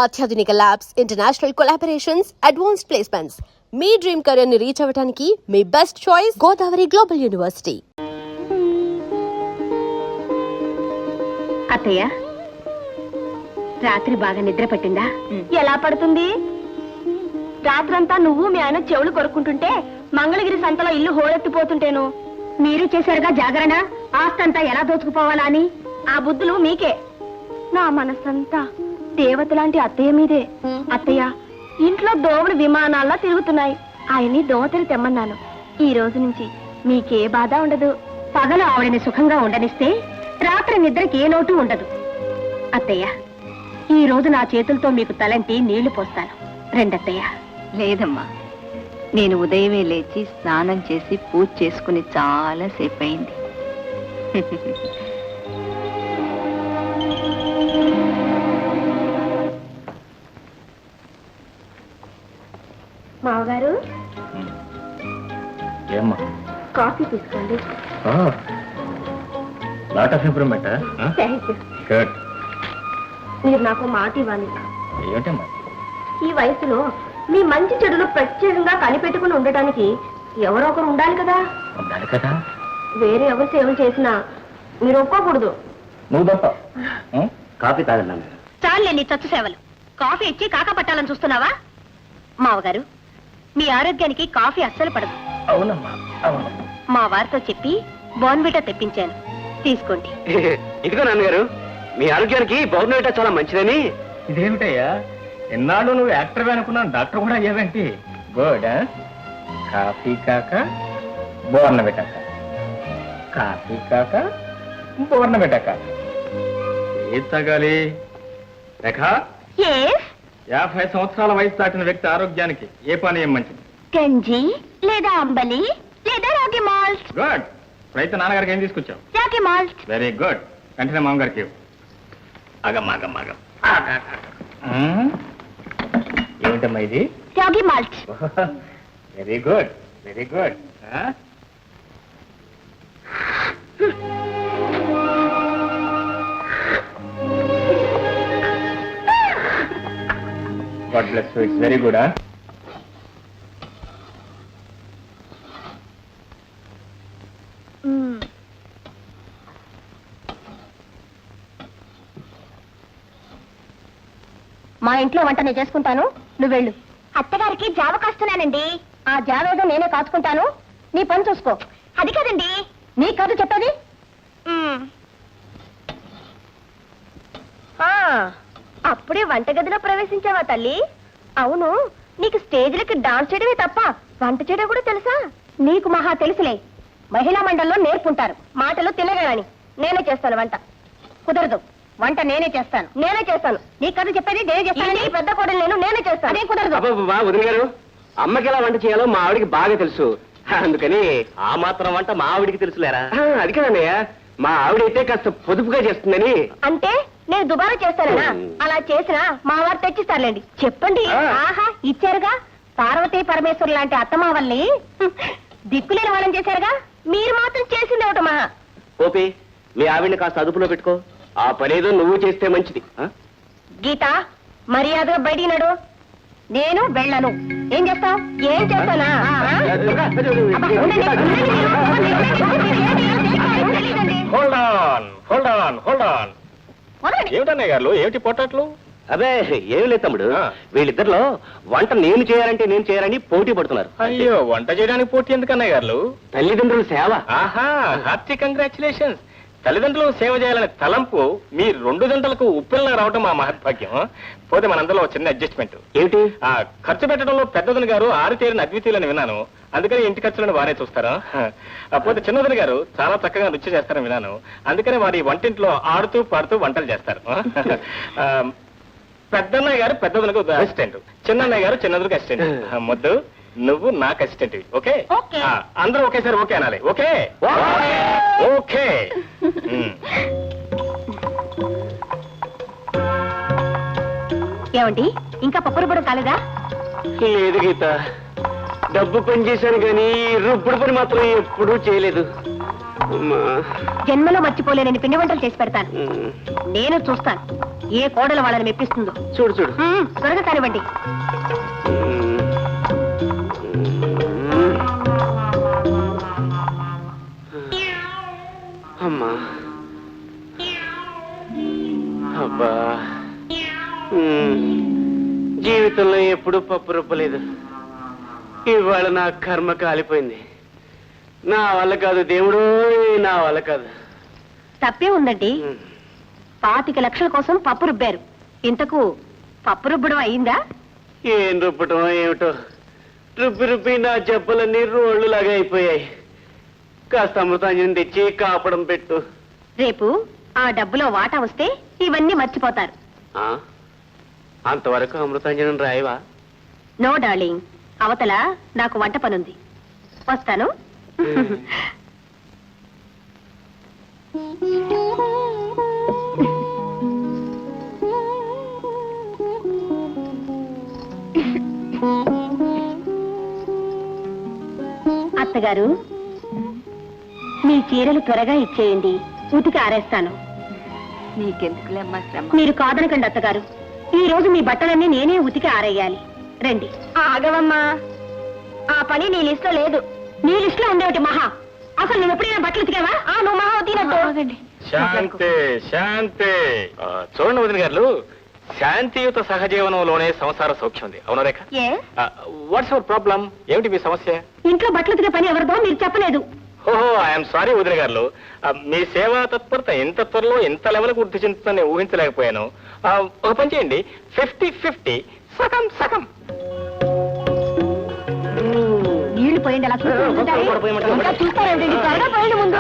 అత్యాధునిక labs, international collaborations, advanced placements. మీ dream career ని రీచ్ అవ్వడానికి మీ best choice Godavari global university. అత్తయ్య, రాత్రి బాగా నిద్ర పట్టిందా? ఎలా పడుతుంది? రాత్రంతా నువ్వు మీ ఆయన చెవులు కొరుక్కుంటుంటే మంగళగిరి సంతలో ఇల్లు హోరెత్తిపోతుంటేను. మీరు చేశారుగా జాగరణ, ఆస్తంతా ఎలా దోచుకుపోవాలా అని. ఆ బుద్ధులు మీకే. నా మనసంతా దేవతలాంటి అత్తయ్య మీదే. అత్తయ్య, ఇంట్లో దోమలు విమానాల్లా తిరుగుతున్నాయి. ఆయన్ని దోమతలు తెమ్మన్నాను. ఈ రోజు నుంచి మీకే బాధ ఉండదు. పగలు ఆవిడని సుఖంగా ఉండనిస్తే రాత్రి నిద్రకి ఏ లోటు ఉండదు. అత్తయ్య, ఈ రోజు నా చేతులతో మీకు తలంటి నీళ్లు పోస్తాను. రెండత్తయ్య. లేదమ్మా, నేను ఉదయమే లేచి స్నానం చేసి పూజ చేసుకుని చాలా సేపు అయింది. మావగారు, ఏమ్మా కాఫీ తీసుకోండి. Lot of improvement. Thank you. Good. మీరు నాకు మాట ఇవ్వాలి. ఏమిటమ్మా? ఈ వయసులో మీ మంచి చెడులు ప్రత్యేకంగా కనిపెట్టుకుని ఉండటానికి ఎవరో ఒకరు ఉండాలి కదా. ఉండాలి కదా. వేరే ఎవరు సేవలు చేసినా మీరు ఒప్పుకోకూడదు. నువ్వు తప్ప కాఫీ తాగన్నాను. చాలే నీ చచ్చు సేవలు. కాఫీ ఇచ్చి కాక పట్టాలని చూస్తున్నావా? మావగారు, మీ ఆరోగ్యానికి కాఫీ అస్సలు పడదు. అవునమ్మా, అవును. మా వారితో చెప్పి బోర్న్విటా తెప్పించాను, తీసుకోండి. ఇదిగో నాన్నగారు, మీ ఆరోగ్యానికి బోర్న్విటా చాలా మంచిదని. ఇదేమిటయ్యా, ఎన్నాళ్ళు నువ్వు యాక్టర్ అనుకున్నాను, డాక్టర్ కూడా అయ్యావేంటి? గుడ్. కాఫీ కాక బోర్న్విటా, కాఫీ కాక బోర్న్విటా కాక ఏది తాగాలి? రేఖ, 50 సంవత్సరాల వయసు దాటిన వ్యక్తి ఆరోగ్యానికి ఏ పానీయం మంచిది? గంజి లేదా అంబలి లేదా రాగి మాల్ట్. గుడ్. అయితే నాన్నగారికి ఏం తీసుకొచ్చావు? రాగి మాల్ట్. Very good. వెంటనే మామగారికి ఆగం. ఏమిటమ్మా ఇది? రాగి malt. Very good, very good. God bless you. It's very good, huh? మా ఇంట్లో వంట నేను చేసుకుంటాను, నువ్వు వెళ్ళు. అత్తగారికి జావ కాస్తున్నానండి. ఆ జావ ఏదో నేనే కాచుకుంటాను, నీ పని చూసుకో. అది కాదండి. నీ కాదు చెప్పేది. అప్పుడే వంటగదిలో ప్రవేశించావా తల్లి? అవును, నీకు స్టేజ్లకి డాన్స్ చేయడమే తప్ప వంట చేయడం కూడా తెలుసా? నీకు మహా తెలుసులే. మహిళా మండలిలో నేర్పుంటారు మాటలు తినగాని. నేనే చేస్తాను వంట. కుదరదు, వంట నేనే చేస్తాను. నీకు కథ చెప్పేది నేనే చేస్తాను. పెద్ద కోడలు నేనే చేస్తాను. అదే కుదరదు. వదిన గారు, అమ్మకి ఎలా వంట చేయాలో మా ఆవిడికి బాగా తెలుసు. అందుకని ఆ మాత్రం వంట మా ఆవిడికి తెలుసులేరా? అది కదన్నయ్య, మా ఆవిడైతే కాస్త పొదుపుగా చేస్తుందని. అంటే నేను దుబారా చేస్తానా? అలా చేసినా మా వారు తెచ్చిస్తారులేండి. చెప్పండి. ఆహా, ఇచ్చారుగా. పార్వతీ పరమేశ్వరు లాంటి అత్తమావల్ని దిక్కులేని వాళ్ళని చేశారుగా. మీరు మాత్రం చేసింది ఒకటి మహా. ఓపి, మీ ఆవిడ్ని కాస్త అదుపులో పెట్టుకో. ఆ పనేదో నువ్వు చేస్తే మంచిది. గీత, మర్యాదగా బయటికి నడు. నేను వెళ్ళను. ఏం చేస్తావు? ఏం చేస్తానా? ఏమిటన్నయ్య గారు, ఏమిటి పొట్టట్లు? అదే ఏమి లేదు తమ్ముడు, వీళ్ళిద్దరిలో వంట నేను చేయాలని పోటీ పడుతున్నారు. అయ్యో, వంట చేయడానికి పోటీ ఎందుకన్నయ్య గారు? తల్లిదండ్రుల సేవ. ఆహా, హార్టీ కంగ్రాచులేషన్స్. తల్లిదండ్రులకు సేవ చేయాలనే తలంపు మీ 2 జంటలకు ఉప్పిల్లా రావటం మా మహత్భాగ్యం. పోతే మనందరిలో చిన్న అడ్జస్ట్మెంట్. ఏమిటి? ఖర్చు పెట్టడంలో పెద్దదని గారు ఆరితేరిన అద్వితీయులని విన్నాను. అందుకని ఇంటి ఖర్చులను వారే చూస్తారా? పోతే చిన్నదని గారు చాలా చక్కగా నృత్యం చేస్తారని విన్నాను. అందుకని వారి వంటింట్లో ఆడుతూ పాడుతూ వంటలు చేస్తారు. పెద్దన్నయ్య గారు పెద్దదనకు అసిస్టెంట్, చిన్నన్నయ్య గారు చిన్నదనకు అసిస్టెంట్. ముద్దు, నువ్వు నాకు అసిస్టెంట్. ఓకే? అందరూ ఒకేసారి ఓకే అనాలి. ఓకే? ఓకే. ఏమండి, ఇంకా పప్పురు కూడా కాలేదా? లేదు గీత, డబ్బు పని చేశాను కానీ రుబ్బుడు పని మాత్రం ఎప్పుడూ చేయలేదు. జన్మలో మర్చిపోలేనని పిండి వంటలు చేసి పెడతాను. నేను చూస్తాను. ఏ కోడలు వాళ్ళని మెప్పిస్తుందో. చూడు చూడు. త్వరగా కానివ్వండి. అమ్మా అబ్బా, జీవితంలో ఎప్పుడూ పప్పు రుబ్బలేదు. ఇవాళ నా కర్మ కాలిపోయింది. నా వల్ల కాదు దేవుడు, నా వల్ల కాదు. తప్పే ఉందండి. 25 లక్షల కోసం పప్పు రుబ్బారు. ఇంతకు పప్పు రుబ్బడం అయిందా? ఏం రుబ్బటం ఏమిటో, రుబ్బి రుబ్బి నా జబ్బలన్నీ రోళ్లులాగా అయిపోయాయి. కాస్త అమృతాంజనం తెచ్చి కాపడం పెట్టు. రేపు ఆ డబ్బులో వాటా వస్తే ఇవన్నీ మర్చిపోతారు. ఆ? అంతవరకు అమృతాంజనం రాయవా? నో డార్లింగ్, అవతల నాకు వంట పనుంది. వస్తాను. అత్తగారు, మీ చీరలు త్వరగా ఇచ్చేయండి, ఉతికి ఆరేస్తాను. నీకెందుకులేమ్మా శ్రమ. మీరు కాదనకండి అత్తగారు, ఈ రోజు మీ బట్టలన్నీ నేనే ఉతికి ఆరేయాలి. రండి. ఆగవమ్మా, ఆ పని నీ లిస్ట్ లో లేదు. నీ లిస్ట్ లో ఉండేటి మహా. అసలు నువ్వు ఎప్పుడైనా బట్టలు ఉతికావా? నువ్వు మహా ఉతికినట్టు. శాంతి శాంతి. చూడండి వదిన గారు, శాంతియుత సహజీవనంలోనే సంసార సౌఖ్యం ఉంది. అవునా రేఖ? What's your problem? ఏమిటి మీ సమస్య? ఇంట్లో బట్టలు ఉతికే పని ఎవరిదో మీరు చెప్పలేదు. ఓహో, ఐఎమ్ సారీ వదిన గారు. మీ సేవా తత్పరత ఇంత త్వరలో ఇంత లెవెల్కు వృద్ధి చెందుతుందని ఊహించలేకపోయాను. ఒక పని చేయండి, 50-50, సగం సగం. నీళ్లు పోయండి, అలా చూస్తారండి. త్వరగా పోయండి ముందు.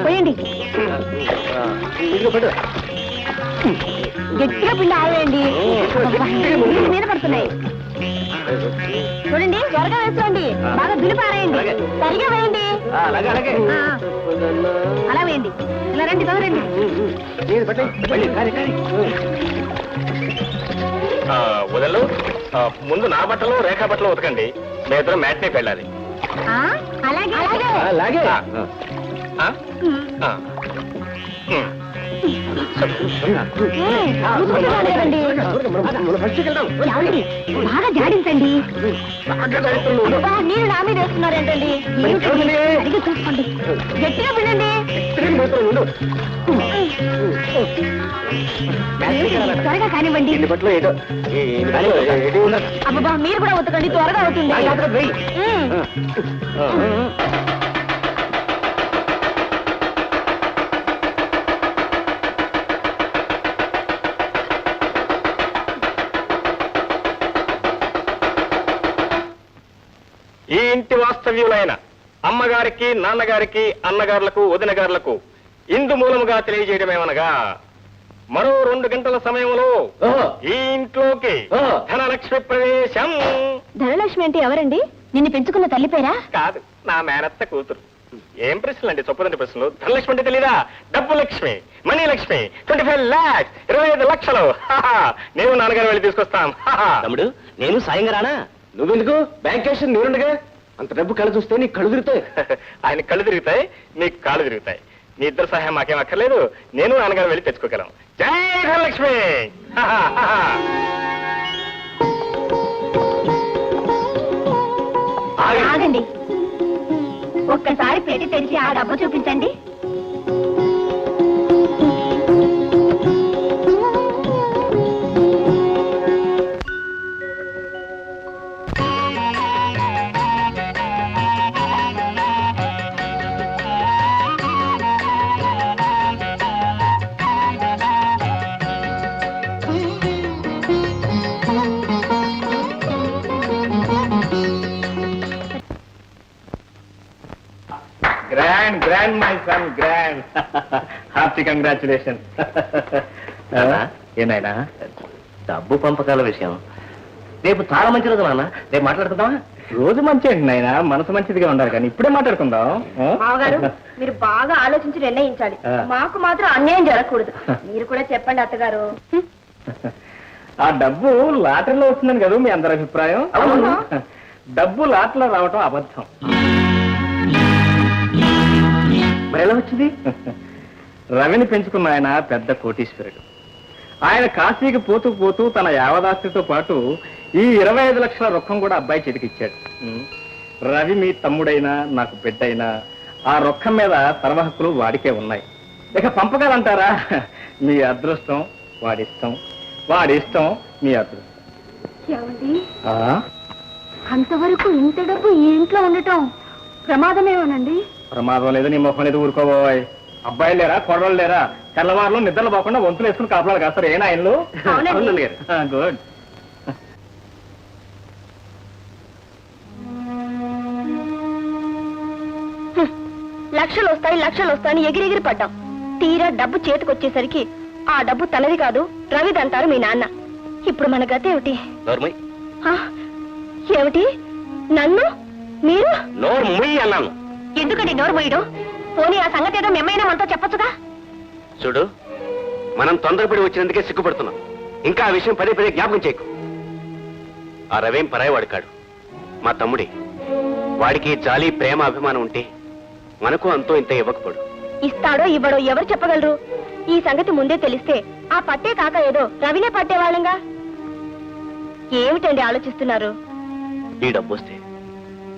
పోయండి, గట్టిగా పిండి ఆవేయండి. మీద పడుతున్నాయి చూడండి. త్వరగా వేసుకోండి, బాగా దులిపారేయండి, సరిగా వేయండి. అలా వేయండి. ఇలా రండి, తొందరండి. వదలు, ముందు నా బట్టలు రేఖా బట్టలు ఉతకండి. మీ ఇద్దరు మ్యాట్నే వెళ్ళాలి. అలాగే అలాగే. బాగా జాడించండి. నీళ్ళు నా మీద వేస్తున్నారేంటండి? అడిగి చూసుకోండి, గట్టిగా పిండండి. త్వరగా కానివ్వండి. అబ్బా, మీరు కూడా ఉతకండి, త్వరగా అవుతుంది. ఈ ఇంటి వాస్తవ్యులైన అమ్మగారికి, నాన్నగారికి, అన్నగారులకు, వదినగారులకు ఇందు మూలముగా తెలియజేయడమేమనగా, మరో 2 గంటల సమయంలో ఈ ఇంట్లోకి ధనలక్ష్మి ప్రవేశం. ధనలక్ష్మి అంటే ఎవరండి? నిన్ను పెంచుకున్న తల్లి పేరా? కాదు, నా మేనత్త కూతురు. ఏం ప్రశ్నలు అండి, చొప్పదండి ప్రశ్నలు. ధనలక్ష్మి అంటే తెలీదా? డబ్బు లక్ష్మి, మనీ లక్ష్మి. 25 lakhs, 25 లక్షలు. నేను నాన్నగారు వెళ్ళి తీసుకొస్తాం. తమ్ముడు, నేను సాయంగా రానా? నువ్వెందుకు? బ్యాంక్ క్యాష్ నేనుండగా. అంత డబ్బు కళ్ళు చూస్తే నీకు కళ్ళు తిరుగుతాయి. ఆయన కళ్ళు తిరుగుతాయి, నీకు కాళ్ళు తిరుగుతాయి. మీ ఇద్దరు సహాయం మాకేం అక్కర్లేదు, నేను నాన్నగారు వెళ్ళి తెచ్చుకోగలం. జై ధనలక్ష్మి. ఆగండి, ఒక్కసారి పెట్టి తెరిచి ఆ డబ్బు చూపించండి. Grand, my son, grand. Happy congratulations. ఏనాయనా, డబ్బు పంపకాల విషయం రేపు చాలా మంచి రోజు నాన్న. రేపు మాట్లాడుకుందామా? రోజు మంచి అండి నాయన, మనసు మంచిదిగా ఉండాలి, కానీ ఇప్పుడే మాట్లాడుకుందాం. మామగారు, మీరు బాగా ఆలోచించి నిర్ణయించాలి. మాకు మాత్రం అన్యాయం జరగకూడదు. మీరు కూడా చెప్పండి అత్తగారు. ఆ డబ్బు లాటరీలో వస్తుందని కదా మీ అందరి అభిప్రాయం? డబ్బు లాట్లో రావటం అబద్ధం. మరి ఎలా వచ్చింది? రవిని పెంచుకున్న ఆయన పెద్ద కోటీశ్వరుడు. ఆయన కాశీకి పోతూ పోతూ తన యావదాస్తితో పాటు ఈ 25 లక్షల రొక్కం కూడా అబ్బాయి చేతికిచ్చాడు. రవి మీ తమ్ముడైనా నాకు బిడ్డైనా ఆ రొక్కం మీద సర్వహక్కులు వాడికే ఉన్నాయి. ఇక పంపగలంటారా? మీ అదృష్టం వాడిష్టం, వాడిష్టం మీ అదృష్టం. ఏమండి, ఆ? అంతవరకు ఇంత డబ్బు ఈ ఇంట్లో ఉండటం ప్రమాదమేమోనండి? ప్రమాదం లేదు, నీ ముఖం లేదు, ఊరుకోబోయ్. అబ్బాయిలు లేరా, కొడవలు లేరా? తెల్లవారులు నిద్రలు పోకుండా వంతులు వేసుకుని కాపలాలు కాస్తారు. ఏనా ఆయనలు? అవునండి. గుడ్. లక్షలు వస్తాయని ఎగిరెగిరి పడ్డాం. తీరా డబ్బు చేతికొచ్చేసరికి ఆ డబ్బు తనది కాదు, రవిదంటారు మీ నాన్న. ఇప్పుడు మన గతి ఏమిటి? ఆ, ఏమిటి? నన్ను మీరు నోరు ముయ్యి అన్నాను. ఎందుకండి నోరు పోయడం? పోనీ ఆ సంగతి ఏదో మేమైనా మనతో చెప్పొచ్చుగా? చూడు, మనం తొందరపడి వచ్చినందుకే సిగ్గుపడుతున్నాం. ఇంకా ఆ విషయం పదే పదే జ్ఞాపకం చేయకు. ఆ రవేం పరాయవాడు కాడు, మా తమ్ముడే. వాడికి జాలి ప్రేమ అభిమానం ఉంటే మనకు అంతో ఇంత ఇవ్వకపోడు. ఇస్తాడో ఇవ్వడో ఎవరు చెప్పగలరు? ఈ సంగతి ముందే తెలిస్తే ఆ పట్టే కాక ఏదో రవినే పట్టేవాళ్ళంగా. ఏమిటండి ఆలోచిస్తున్నారు? ఈ డబ్బు వస్తే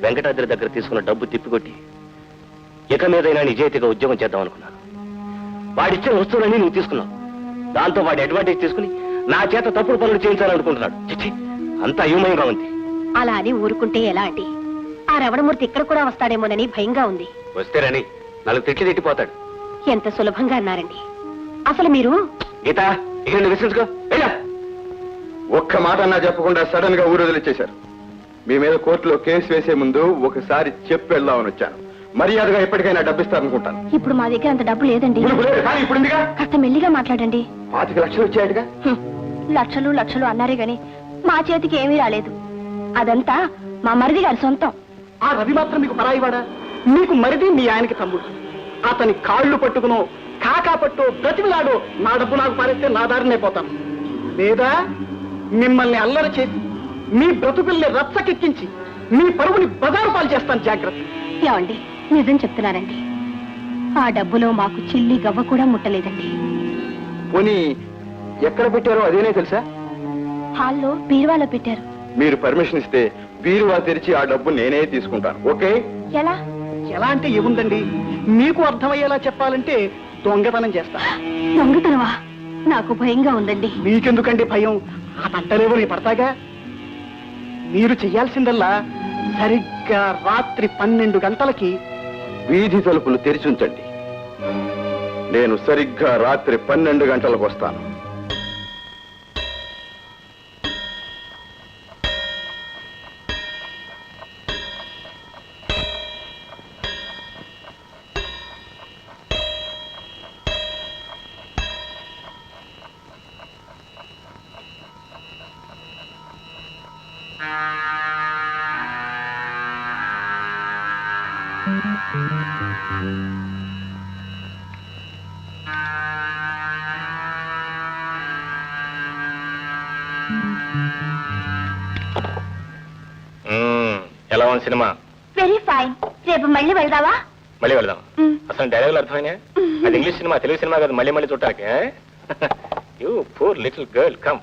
వెంకటాద్రి దగ్గర తీసుకున్న డబ్బు తిప్పికొట్టి ఇక మీదైనా నిజాయితీగా ఉద్యోగం చేద్దాం అనుకున్నాను. వాడిచ్చిన వస్తువులన్నీ నువ్వు తీసుకున్నావు. దాంతో వాడి అడ్వాంటేజ్ తీసుకుని నా చేత తప్పుడు పనులు చేయించాలనుకుంటున్నాడు. చిచ్చి, అంత అయోమయంగా ఉంది. అలా అని ఊరుకుంటే ఎలా అండి? ఆ రవణమూర్తి ఇక్కడ కూడా వస్తాడేమోనని భయంగా ఉంది. వస్తేరని 4 తిట్లు తిట్టిపోతాడు. ఎంత సులభంగా అన్నారండి. అసలు మీరు గీత, ఇక విశ్వసుకో. ఒక్క మాట అన్నా చెప్పకుండా సడన్ గా ఊరు వదిలిచ్చేశారు. మీ మీద కోర్టులో కేసు వేసే ముందు ఒకసారి చెప్పి వెళ్దామని వచ్చాను. మర్యాదగా ఎప్పటికైనా డబ్బిస్తారనుకుంటాను. ఇప్పుడు మా దగ్గర అంత డబ్బు లేదండి. ఇప్పుడు కాస్త మెల్లిగా మాట్లాడండి. 25 లక్షలు వచ్చాయటగా. లక్షలు అన్నారే గాని మా చేతికి ఏమీ రాలేదు. అదంతా మా మరిది గారి సొంతం. ఆ రవి మాత్రం మీకు పరాయివాడా? మీకు మరిది మీ ఆయనకి తమ్ముడు. అతని కాళ్ళు పట్టుకునో కాకా పట్టు బ్రతిమిలాడో నా డబ్బు నాకు పారేస్తే నా దారినే పోతాను. లేదా మిమ్మల్ని అల్లరి చేసి మీ బ్రతుకుల్ని రచ్చకెక్కించి మీ పరువుని బజారు పాలు చేస్తాను. జాగ్రత్త. ఏమండి, నిజం చెప్తున్నానండి. ఆ డబ్బులో మాకు చిల్లి గవ్వ కూడా ముట్టలేదండి. పోనీ ఎక్కడ పెట్టారో అదేనే తెలుసా? హాల్లో బీరువాలో పెట్టారు. మీరు పర్మిషన్ ఇస్తే బీరువా తెరిచి ఆ డబ్బు నేనే తీసుకుంటాను. ఓకే? ఎలా? ఎలా అంటే ఏముందండి, మీకు అర్థమయ్యేలా చెప్పాలంటే దొంగతనం చేస్తా. దొంగతనమా? నాకు భయంగా ఉందండి. మీకెందుకండి భయం? ఆ పంటలేవో నీ పడతాగా. మీరు చెయ్యాల్సిందల్లా సరిగ్గా రాత్రి 12 గంటలకి వీధి తలుపులు తెరిచి ఉంచండి. నేను సరిగ్గా రాత్రి 12 గంటలకు వస్తాను. ఎలా ఉంది సినిమా? Very fine. రేపు మళ్ళీ వెళ్దావా? మళ్ళీ వెళ్దాం. అసలు డైలాగులు అర్థమైనా? అది ఇంగ్లీష్ సినిమా, తెలుగు సినిమా కాదు. మళ్ళీ చూడటానికి. You poor little girl, come.